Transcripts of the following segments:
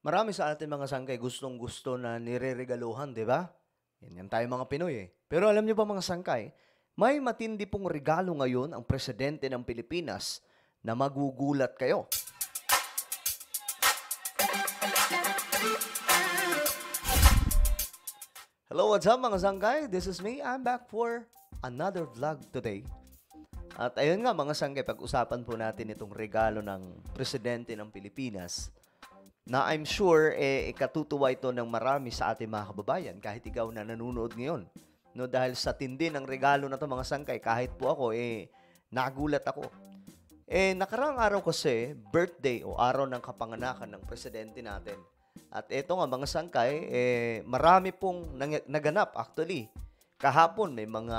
Marami sa atin mga sangkay gustong-gusto na nireregaluhan, 'di ba? Yan tayo mga Pinoy eh. Pero alam niyo ba mga sangkay, may matindi pong regalo ngayon ang presidente ng Pilipinas na magugulat kayo. Hello, what's up mga sangkay? This is me. I'm back for another vlog today. At ayun nga mga sangkay, pag-usapan po natin itong regalo ng presidente ng Pilipinas na I'm sure ikatutuwa ito ng marami sa ating mga kababayan kahit ikaw na nanonood ngayon. No, dahil sa tindi ng regalo na to mga sangkay, kahit po ako nagulat ako. Nakaraang araw kasi birthday o araw ng kapanganakan ng presidente natin. At eto nga mga sangkay, marami pong naganap actually. Kahapon may mga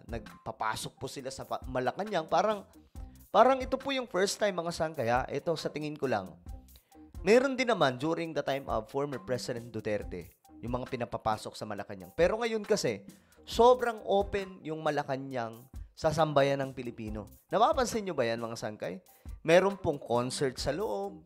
nagpapasok po sila sa Malacanang. Parang ito po yung first time mga sangkay ha. Ito sa tingin ko lang. Meron din naman during the time of former President Duterte, yung mga pinapapasok sa Malacanang. Pero ngayon kasi, sobrang open yung Malacanang sa sambayan ng Pilipino. Napapansin nyo ba yan mga sangkay? Meron pong concert sa loob.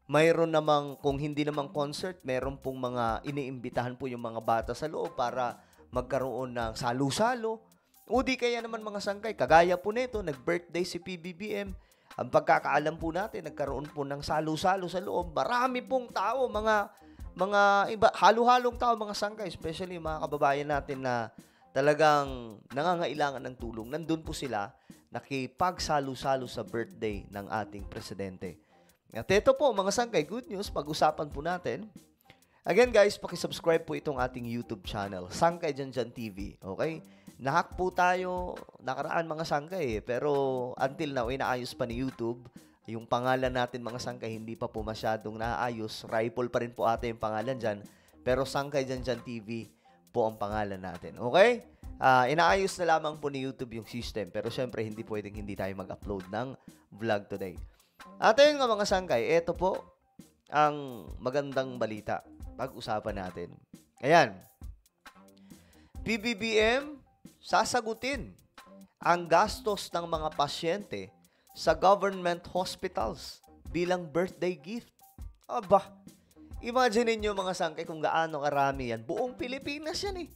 Mayroon namang, kung hindi namang concert, meron pong mga iniimbitahan po yung mga bata sa loob para magkaroon ng salo-salo. O di kaya naman mga sangkay, kagaya po nito, nag-birthday si PBBM. Ang pagkakaalam po natin, nagkaroon po ng salo-salo sa loob. Marami pong tao, mga iba, halo-halong tao, mga sangkay, especially mga kababayan natin na talagang nangangailangan ng tulong. Nandun po sila, nakipagsalo-salo sa birthday ng ating presidente. At ito po, mga sangkay, good news, pag-usapan po natin. Again guys, pakisubscribe po itong ating YouTube channel, Sangkay Janjan TV, okay? Nahack po tayo nakaraan mga sangkay pero until now, inaayos pa ni YouTube. Yung pangalan natin mga sangkay, hindi pa po masyadong naayos. Rifle pa rin po ata yung pangalan dyan. Pero Sangkay Janjan TV po ang pangalan natin, okay? Inaayos na lamang po ni YouTube yung system. Pero syempre, hindi pwedeng hindi tayo mag-upload ng vlog today. At ayun nga mga sangkay, ito po ang magandang balita. Pag-usapan natin. Ayan. PBBM sasagutin ang gastos ng mga pasyente sa government hospitals bilang birthday gift. Aba, imagine niyo mga sangkay kung gaano karami yan. Buong Pilipinas yan eh.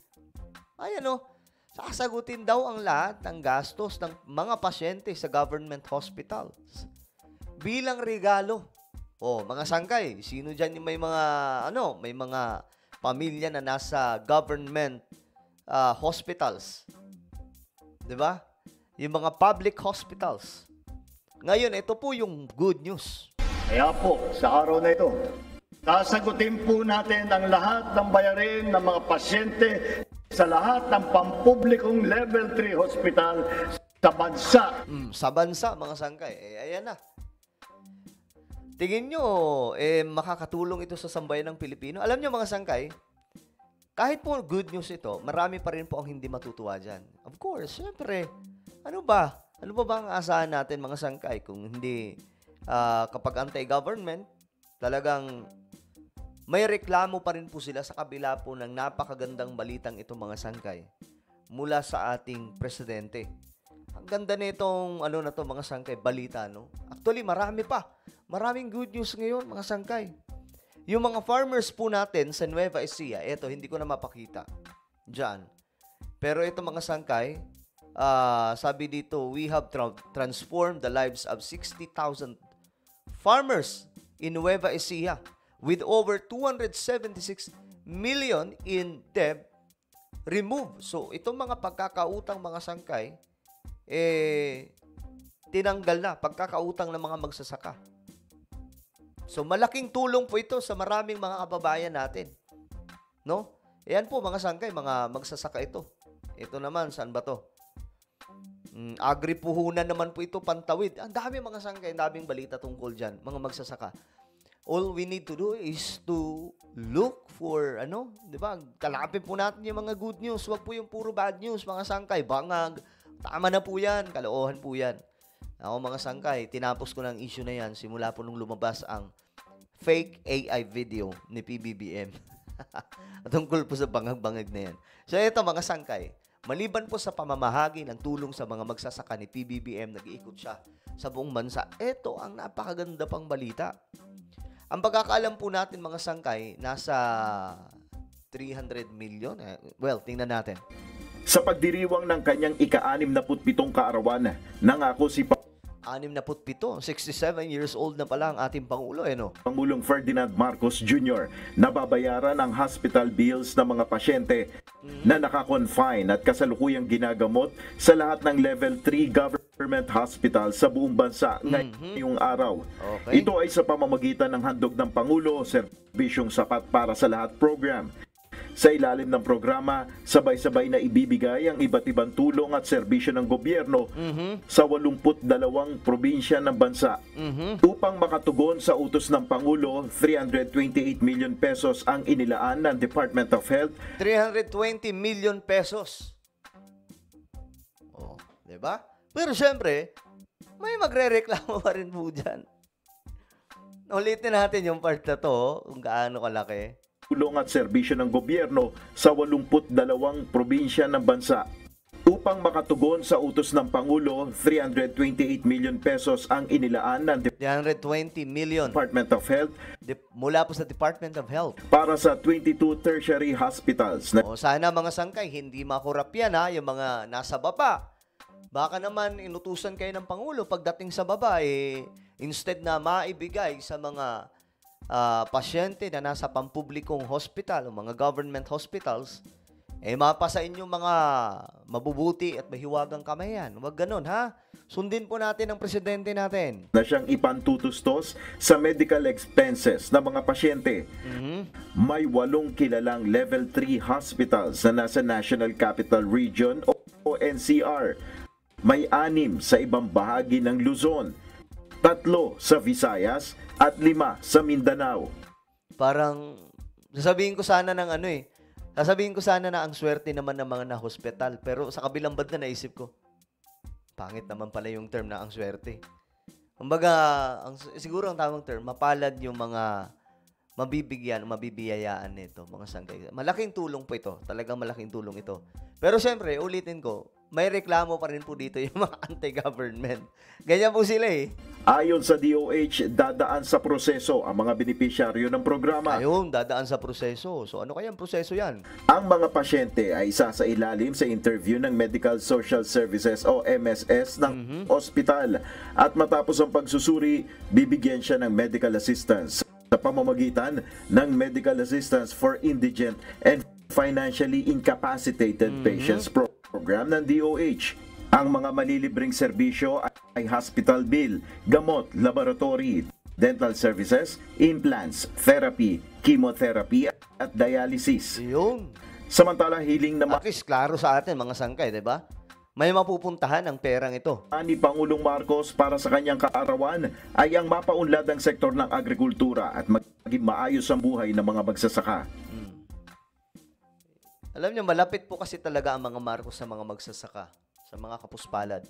Ayan o, sasagutin daw ang lahat ng gastos ng mga pasyente sa government hospitals bilang regalo. Mga sangkay, sino dyan yung may mga pamilya na nasa government hospitals? 'Di ba? Yung mga public hospitals. Ngayon, ito po yung good news. Kaya po, sa araw na ito, sasagutin po natin ang lahat ng bayarin ng mga pasyente sa lahat ng pampublikong level 3 hospital sa bansa. Sa bansa, mga sangkay. Ayan na. Tingin nyo, makakatulong ito sa sambayan ng Pilipino. Alam nyo mga sangkay, kahit po good news ito, marami pa rin po ang hindi matutuwa dyan. Of course, syempre, ano ba? Ano ba ang asahan natin mga sangkay kung hindi kapag anti-government, talagang may reklamo pa rin po sila sa kabila po ng napakagandang balitang ito mga sangkay mula sa ating presidente. Ang ganda nitong mga sangkay, balita, no? Actually, marami pa. Maraming good news ngayon, mga sangkay. Yung mga farmers po natin sa Nueva Ecija, eto, hindi ko na mapakita dyan. Pero ito mga sangkay, sabi dito, we have transformed the lives of 60,000 farmers in Nueva Ecija with over 276 million in debt removed. So, itong mga pagkakautang mga sangkay, tinanggal na pagkakautang ng mga magsasaka. So, malaking tulong po ito sa maraming mga kababayan natin. No? Ayan po mga sangkay, mga magsasaka ito. Ito naman, saan ba to? Agri-puhunan naman po ito, Pantawid. Ang dami mga sangkay, ang daming balita tungkol dyan, mga magsasaka. All we need to do is to look for, di ba? Kalapin po natin yung mga good news. Huwag po yung puro bad news, mga sangkay. Bangag, tama na po yan, kaloohan po yan. Ako mga sangkay, tinapos ko ng issue na yan simula po nung lumabas ang fake AI video ni PBBM. Tungkol po sa bangag-bangag na yan. So ito mga sangkay, maliban po sa pamamahagi ng tulong sa mga magsasaka ni PBBM, nag-iikot siya sa buong bansa. Ito ang napakaganda pang balita. Ang pagkakaalam po natin mga sangkay, nasa 300 million. Well, tingnan natin. Sa pagdiriwang ng kanyang ika-67 kaarawan, nangako si 67, 67 years old na pala ang ating Pangulo, no? Pangulong Ferdinand Marcos Jr. na babayaran ang hospital bills ng mga pasyente na naka-confine at kasalukuyang ginagamot sa lahat ng level 3 government hospital sa buong bansa ngayong araw. Okay. Ito ay sa pamamagitan ng handog ng Pangulo, Serbisyong Sapat para sa Lahat program. Sa ilalim ng programa, sabay-sabay na ibibigay ang iba't ibang tulong at serbisyo ng gobyerno sa 82 probinsya ng bansa. Upang makatugon sa utos ng Pangulo, 328 million pesos ang inilaan ng Department of Health. 320 million pesos. Oh, 'di ba? Pero syempre, may magrereklamo pa rin po dyan. Ulitin natin yung part na to, kung gaano kalaki. Tulong at serbisyo ng gobyerno sa 82 probinsya ng bansa. Upang makatugon sa utos ng Pangulo, 328 million pesos ang inilaan ng 320 million Department of Health mula po sa Department of Health. para sa 22 tertiary hospitals na O sana mga sangkay, hindi makurap yan ha, yung mga nasa baba. Baka naman inutusan kayo ng Pangulo pagdating sa baba, instead na maibigay sa mga pasyente na nasa pampublikong hospital o mga government hospitals, mapa sa inyong mga mabubuti at mahiwagang kamay yan. Huwag ganun, ha? Sundin po natin ang presidente natin. na siyang ipantutustos sa medical expenses ng mga pasyente. May 8 kilalang level 3 hospitals na nasa National Capital Region o NCR. May 6 sa ibang bahagi ng Luzon, 3 sa Visayas at 5 sa Mindanao. Parang, sasabihin ko sana na ang swerte naman ng mga na-hospital. Pero sa kabilang banda naisip ko, pangit naman pala yung term na ang swerte. Kumbaga, siguro ang tamang term, mapalad yung mga mabibiyayaan nito, mga sangkay. Malaking tulong po ito. Talagang malaking tulong ito. Pero syempre, ulitin ko, may reklamo pa rin po dito yung mga anti-government. Ganyan po sila Ayon sa DOH, dadaan sa proseso ang mga benepisyaryo ng programa. Ayun, dadaan sa proseso. So ano kayang proseso yan? Ang mga pasyente ay isa sa ilalim sa interview ng Medical Social Services o MSS ng ospital. At matapos ang pagsusuri, bibigyan siya ng medical assistance sa pamamagitan ng Medical Assistance for Indigent and Financially Incapacitated Patients program ng DOH. Ang mga malilibreng serbisyo ay hospital bill, gamot, laboratory, dental services, implants, therapy, chemotherapy at dialysis. Yun. Samantala, hiling naman At least, klaro sa atin, mga sangkay, di ba? May mapupuntahan ang perang ito. ni Pangulong Marcos para sa kanyang kaarawan ay ang mapaunlad ang sektor ng agrikultura at maging maayos ang buhay ng mga magsasaka. Alam niyo, malapit po kasi talaga ang mga Marcos sa mga magsasaka, sa mga kapuspalad.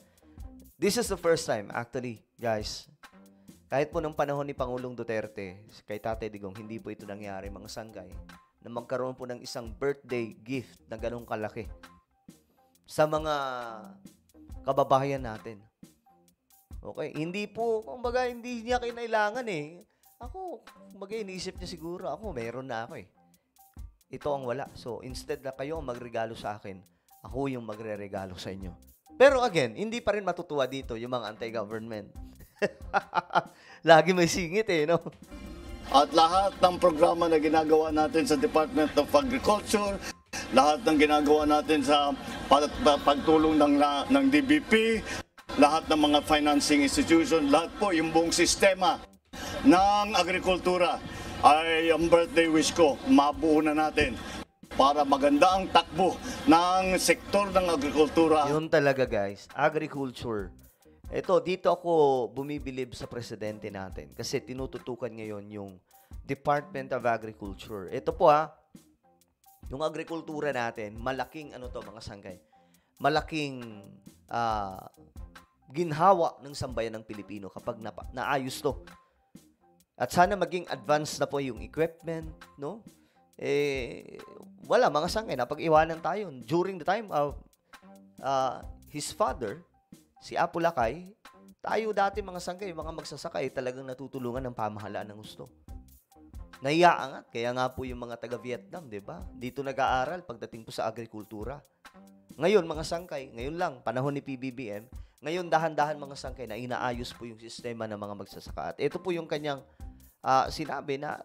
This is the first time, actually, guys. Kahit po ng panahon ni Pangulong Duterte, kay Tate Digong, hindi po ito nangyari, mga sanggay, na magkaroon po ng isang birthday gift na ganong kalaki sa mga kababayan natin. Okay? Hindi po, kumbaga, hindi niya kinailangan Ako, kumbaga, iniisip niya siguro, ako, meron na ako Ito ang wala. So, instead na kayo ang magregalo sa akin, ako yung magre-regalo sa inyo. Pero again, hindi pa rin matutuwa dito yung mga anti-government. Lagi may singit no? At lahat ng programa na ginagawa natin sa Department of Agriculture, lahat ng ginagawa natin sa pagtulong ng DBP, lahat ng mga financing institution, lahat po yung buong sistema ng agrikultura ay ang birthday wish ko, mabuo na natin para maganda ang takbo ng sektor ng agrikultura. Yun talaga guys, agriculture. Dito ako bumibilib sa presidente natin kasi tinututukan ngayon yung Department of Agriculture. Ito po yung agrikultura natin, malaking mga sanggay, malaking ginhawa ng sambayan ng Pilipino kapag naayos to. At sana maging advanced na po yung equipment, no? Wala, mga sangay, napag-iwanan tayo. During the time of his father, si Apo Lakay, tayo dati mga sangay, mga magsasaka, talagang natutulungan ng pamahalaan ng gusto. naiaangat. Kaya nga po yung mga taga-Vietnam, di ba? Dito nag-aaral pagdating po sa agrikultura. Ngayon, mga sangkay, ngayon lang, panahon ni PBBM, ngayon dahan-dahan mga sangkay na inaayos po yung sistema ng mga magsasaka. At ito po yung kanyang sinabi na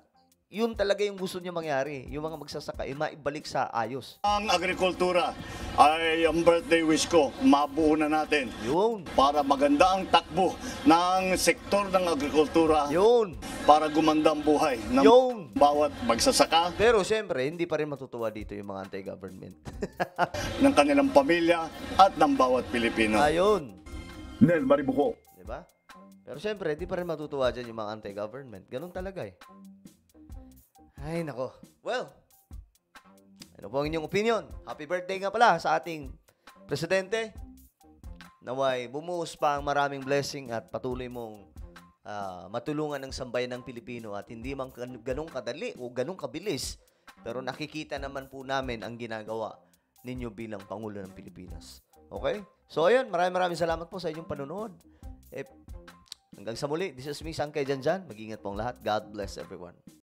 yun talaga yung gusto niya mangyari. Yung mga magsasaka, maibalik sa ayos. Ang agrikultura ay ang birthday wish ko, mabuo na natin. Yun. Para maganda ang takbo ng sektor ng agrikultura. Yun. Para gumanda ang buhay ng Yun. bawat magsasaka, Pero siyempre, hindi pa rin matutuwa dito yung mga anti-government. ng kanilang pamilya at ng bawat Pilipino. Ayun. Nel Maribuko. Diba? Pero siyempre, hindi pa rin matutuwa dyan yung mga anti-government. Ganun talaga eh. Ay, nako. Well, ano po ang inyong opinion? Happy birthday nga pala sa ating presidente. Naway, bumuhos pa ang maraming blessing at patuloy mong matulungan ng sambayan ng Pilipino at hindi man ganun kadali o ganun kabilis. Pero nakikita naman po namin ang ginagawa ninyo bilang Pangulo ng Pilipinas. Okay? So, ayun. Maraming salamat po sa inyong panonood. Hanggang sa muli, this is me, Sangkay Janjan. Mag-ingat pong lahat. God bless everyone.